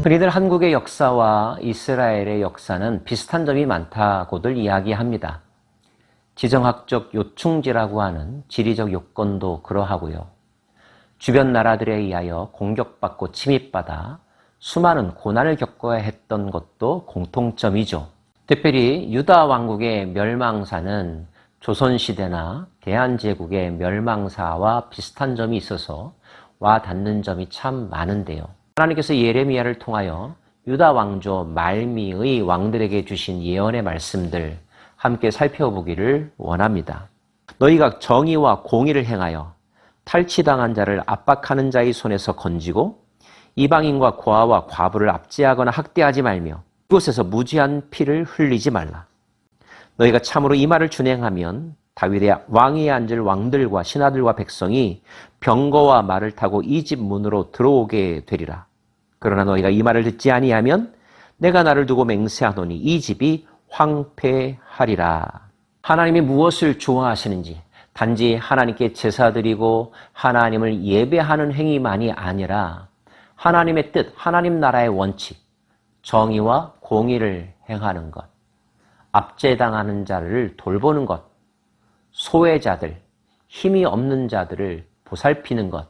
흔히들 한국의 역사와 이스라엘의 역사는 비슷한 점이 많다고들 이야기합니다. 지정학적 요충지라고 하는 지리적 요건도 그러하고요. 주변 나라들에 의하여 공격받고 침입받아 수많은 고난을 겪어야 했던 것도 공통점이죠. 특별히 유다 왕국의 멸망사는 조선시대나 대한제국의 멸망사와 비슷한 점이 있어서 와 닿는 점이 참 많은데요. 하나님께서 예레미야를 통하여 유다 왕조 말미의 왕들에게 주신 예언의 말씀들 함께 살펴보기를 원합니다. 너희가 정의와 공의를 행하여 탈취당한 자를 압박하는 자의 손에서 건지고 이방인과 고아와 과부를 압제하거나 학대하지 말며 그곳에서 무지한 피를 흘리지 말라. 너희가 참으로 이 말을 준행하면 다윗의 왕위에 앉을 왕들과 신하들과 백성이 병거와 말을 타고 이 집 문으로 들어오게 되리라. 그러나 너희가 이 말을 듣지 아니하면 내가 나를 두고 맹세하노니 이 집이 황폐하리라. 하나님이 무엇을 좋아하시는지 단지 하나님께 제사드리고 하나님을 예배하는 행위만이 아니라 하나님의 뜻, 하나님 나라의 원칙, 정의와 공의를 행하는 것, 압제당하는 자를 돌보는 것, 소외자들, 힘이 없는 자들을 보살피는 것,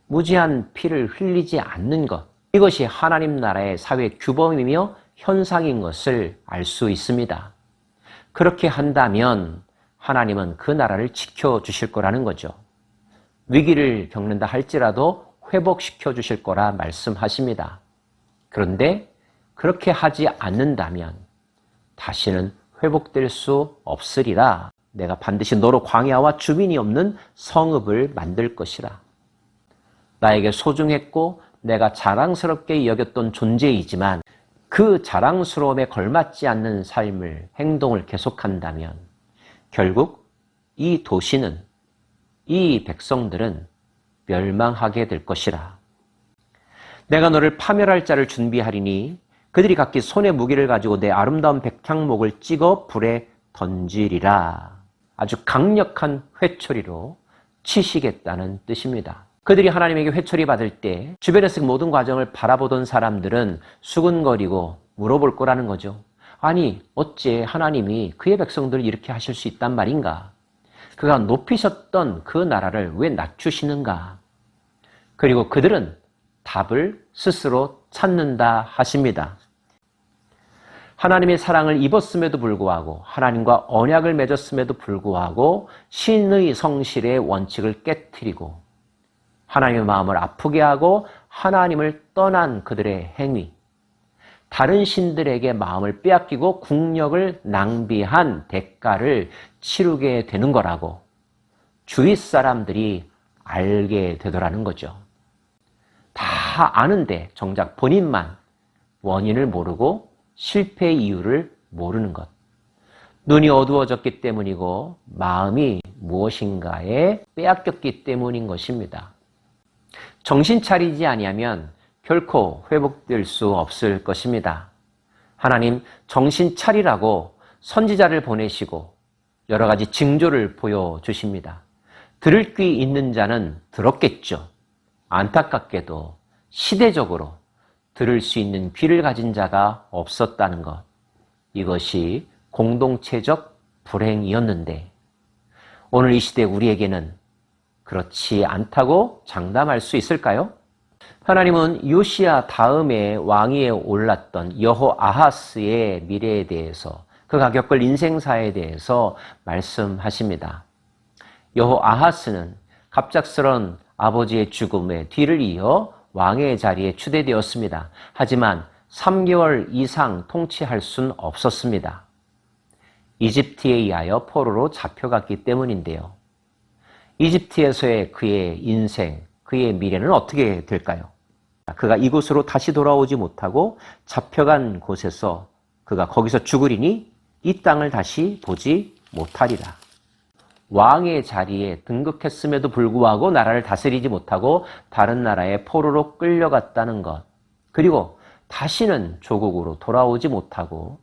무지한 피를 흘리지 않는 것, 이것이 하나님 나라의 사회 규범이며 현상인 것을 알 수 있습니다. 그렇게 한다면 하나님은 그 나라를 지켜주실 거라는 거죠. 위기를 겪는다 할지라도 회복시켜 주실 거라 말씀하십니다. 그런데 그렇게 하지 않는다면 다시는 회복될 수 없으리라. 내가 반드시 너로 광야와 주민이 없는 성읍을 만들 것이라. 나에게 소중했고 내가 자랑스럽게 여겼던 존재이지만 그 자랑스러움에 걸맞지 않는 삶을, 행동을 계속한다면 결국 이 도시는, 이 백성들은 멸망하게 될 것이라. 내가 너를 파멸할 자를 준비하리니 그들이 각기 손에 무기를 가지고 내 아름다운 백향목을 찍어 불에 던지리라. 아주 강력한 회초리로 치시겠다는 뜻입니다. 그들이 하나님에게 회초리 받을 때 주변에서 모든 과정을 바라보던 사람들은 수근거리고 물어볼 거라는 거죠. 아니, 어째 하나님이 그의 백성들을 이렇게 하실 수 있단 말인가? 그가 높이셨던 그 나라를 왜 낮추시는가? 그리고 그들은 답을 스스로 찾는다 하십니다. 하나님의 사랑을 입었음에도 불구하고 하나님과 언약을 맺었음에도 불구하고 신의 성실의 원칙을 깨트리고 하나님의 마음을 아프게 하고 하나님을 떠난 그들의 행위, 다른 신들에게 마음을 빼앗기고 국력을 낭비한 대가를 치르게 되는 거라고 주위 사람들이 알게 되더라는 거죠. 다 아는데 정작 본인만 원인을 모르고 실패의 이유를 모르는 것. 눈이 어두워졌기 때문이고 마음이 무엇인가에 빼앗겼기 때문인 것입니다. 정신 차리지 아니하면 결코 회복될 수 없을 것입니다. 하나님 정신 차리라고 선지자를 보내시고 여러 가지 징조를 보여주십니다. 들을 귀 있는 자는 들었겠죠. 안타깝게도 시대적으로 들을 수 있는 귀를 가진 자가 없었다는 것. 이것이 공동체적 불행이었는데 오늘 이 시대 우리에게는 그렇지 않다고 장담할 수 있을까요? 하나님은 요시야 다음에 왕위에 올랐던 여호아하스의 미래에 대해서 그가 겪을 인생사에 대해서 말씀하십니다. 여호아하스는 갑작스런 아버지의 죽음에 뒤를 이어 왕의 자리에 추대되었습니다. 하지만 3개월 이상 통치할 수는 없었습니다. 이집트에 의하여 포로로 잡혀갔기 때문인데요. 이집트에서의 그의 인생, 그의 미래는 어떻게 될까요? 그가 이곳으로 다시 돌아오지 못하고 잡혀간 곳에서 그가 거기서 죽으리니 이 땅을 다시 보지 못하리라. 왕의 자리에 등극했음에도 불구하고 나라를 다스리지 못하고 다른 나라의 포로로 끌려갔다는 것. 그리고 다시는 조국으로 돌아오지 못하고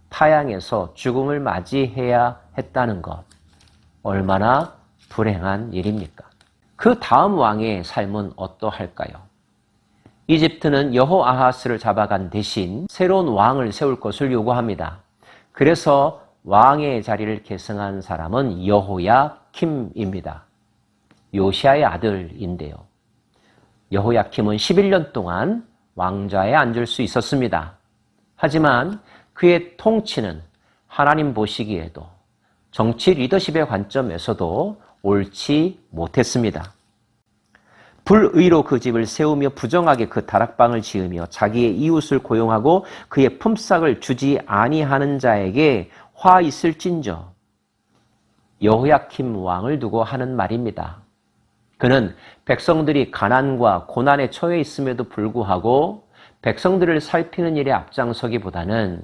타향에서 죽음을 맞이해야 했다는 것. 얼마나 불행한 일입니까? 그 다음 왕의 삶은 어떠할까요? 이집트는 여호아하스를 잡아간 대신 새로운 왕을 세울 것을 요구합니다. 그래서 왕의 자리를 계승한 사람은 여호야킴입니다. 요시아의 아들인데요. 여호야킴은 11년 동안 왕좌에 앉을 수 있었습니다. 하지만 그의 통치는 하나님 보시기에도 정치 리더십의 관점에서도 옳지 못했습니다. 불의로 그 집을 세우며 부정하게 그 다락방을 지으며 자기의 이웃을 고용하고 그의 품삯을 주지 아니하는 자에게 화 있을진저. 여호야킴 왕을 두고 하는 말입니다. 그는 백성들이 가난과 고난에 처해 있음에도 불구하고 백성들을 살피는 일에 앞장서기보다는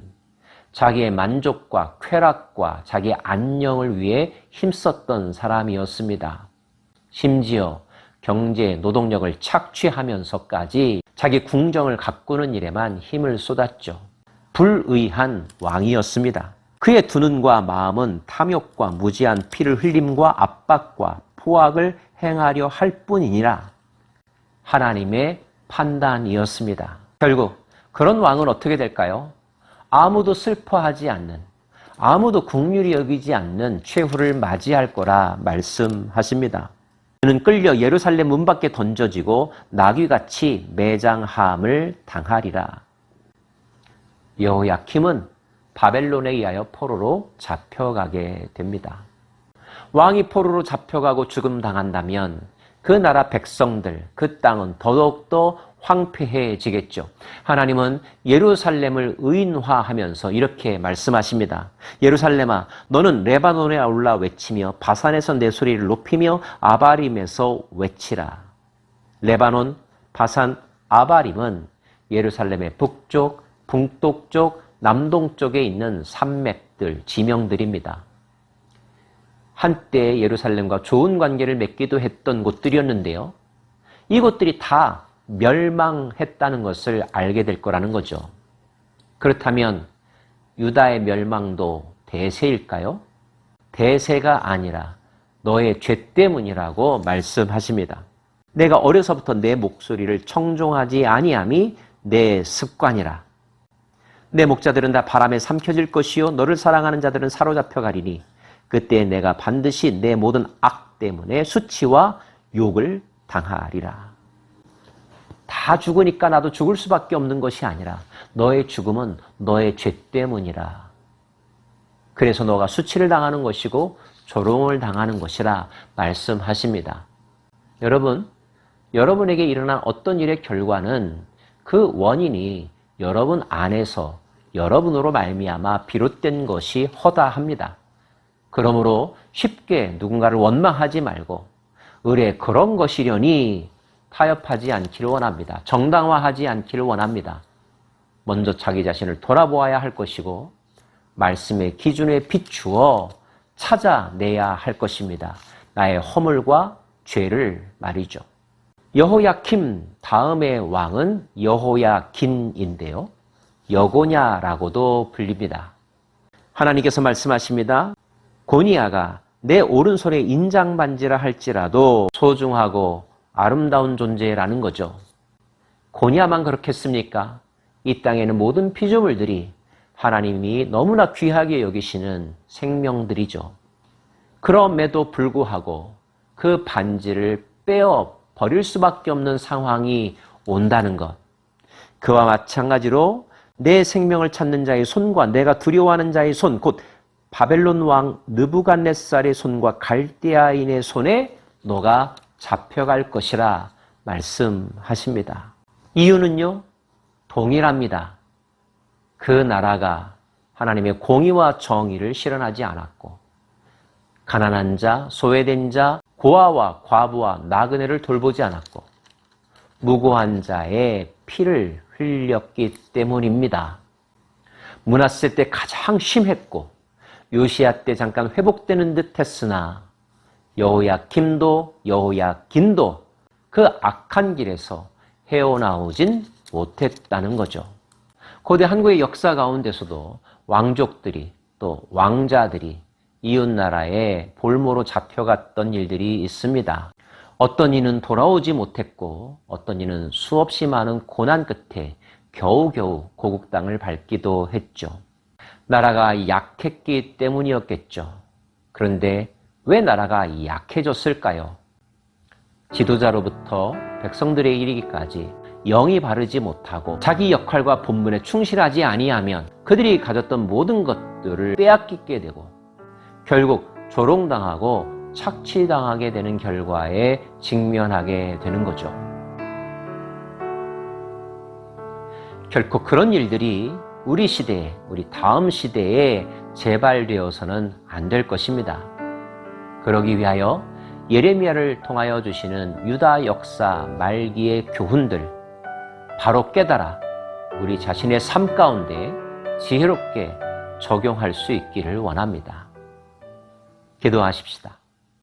자기의 만족과 쾌락과 자기의 안녕을 위해 힘썼던 사람이었습니다. 심지어 경제, 노동력을 착취하면서까지 자기 궁정을 가꾸는 일에만 힘을 쏟았죠. 불의한 왕이었습니다. 그의 두 눈과 마음은 탐욕과 무지한 피를 흘림과 압박과 포악을 행하려 할 뿐이니라. 하나님의 판단이었습니다. 결국 그런 왕은 어떻게 될까요? 아무도 슬퍼하지 않는, 아무도 긍휼히 여기지 않는 최후를 맞이할 거라 말씀하십니다. 그는 끌려 예루살렘 문 밖에 던져지고 나귀같이 매장함을 당하리라. 여호야킴은 바벨론에 의하여 포로로 잡혀가게 됩니다. 왕이 포로로 잡혀가고 죽음당한다면 그 나라 백성들, 그 땅은 더더욱더 황폐해지겠죠. 하나님은 예루살렘을 의인화하면서 이렇게 말씀하십니다. 예루살렘아, 너는 레바논에 올라 외치며 바산에서 내 소리를 높이며 아바림에서 외치라. 레바논, 바산, 아바림은 예루살렘의 북쪽, 북동쪽, 남동쪽에 있는 산맥들, 지명들입니다. 한때 예루살렘과 좋은 관계를 맺기도 했던 곳들이었는데요. 이곳들이 다 멸망했다는 것을 알게 될 거라는 거죠. 그렇다면 유다의 멸망도 대세일까요? 대세가 아니라 너의 죄 때문이라고 말씀하십니다. 내가 어려서부터 내 목소리를 청종하지 아니함이 내 습관이라. 내 목자들은 다 바람에 삼켜질 것이요 너를 사랑하는 자들은 사로잡혀 가리니 그때 내가 반드시 내 모든 악 때문에 수치와 욕을 당하리라. 다 죽으니까 나도 죽을 수밖에 없는 것이 아니라 너의 죽음은 너의 죄 때문이라. 그래서 너가 수치를 당하는 것이고 조롱을 당하는 것이라 말씀하십니다. 여러분, 여러분에게 일어난 어떤 일의 결과는 그 원인이 여러분 안에서 여러분으로 말미암아 비롯된 것이 허다합니다. 그러므로 쉽게 누군가를 원망하지 말고 의뢰 그런 것이려니 타협하지 않기를 원합니다. 정당화하지 않기를 원합니다. 먼저 자기 자신을 돌아보아야 할 것이고 말씀의 기준에 비추어 찾아내야 할 것입니다. 나의 허물과 죄를 말이죠. 여호야킴 다음의 왕은 여호야긴인데요. 여고냐라고도 불립니다. 하나님께서 말씀하십니다. 고니야가 내 오른손에 인장반지라 할지라도 소중하고 아름다운 존재라는 거죠. 고니야만 그렇겠습니까? 이 땅에는 모든 피조물들이 하나님이 너무나 귀하게 여기시는 생명들이죠. 그럼에도 불구하고 그 반지를 빼어 버릴 수밖에 없는 상황이 온다는 것. 그와 마찬가지로 내 생명을 찾는 자의 손과 내가 두려워하는 자의 손, 곧 바벨론 왕 느부갓네살의 손과 갈대아인의 손에 너가 잡혀갈 것이라 말씀하십니다. 이유는요, 동일합니다. 그 나라가 하나님의 공의와 정의를 실현하지 않았고 가난한 자, 소외된 자, 고아와 과부와 나그네를 돌보지 않았고 무고한 자의 피를 흘렸기 때문입니다. 므낫세 때 가장 심했고 요시야 때 잠깐 회복되는 듯 했으나 여호야김도 여호야긴도 그 악한 길에서 헤어나오진 못했다는 거죠. 고대 한국의 역사 가운데서도 왕족들이 또 왕자들이 이웃나라에 볼모로 잡혀갔던 일들이 있습니다. 어떤 이는 돌아오지 못했고 어떤 이는 수없이 많은 고난 끝에 겨우겨우 고국 땅을 밟기도 했죠. 나라가 약했기 때문이었겠죠. 그런데 왜 나라가 약해졌을까요? 지도자로부터 백성들에 이르기까지 영이 바르지 못하고 자기 역할과 본분에 충실하지 아니하면 그들이 가졌던 모든 것들을 빼앗기게 되고 결국 조롱당하고 착취당하게 되는 결과에 직면하게 되는 거죠. 결코 그런 일들이 우리 시대에, 우리 다음 시대에 재발되어서는 안 될 것입니다. 그러기 위하여 예레미야를 통하여 주시는 유다 역사 말기의 교훈들 바로 깨달아 우리 자신의 삶 가운데 지혜롭게 적용할 수 있기를 원합니다. 기도하십시다.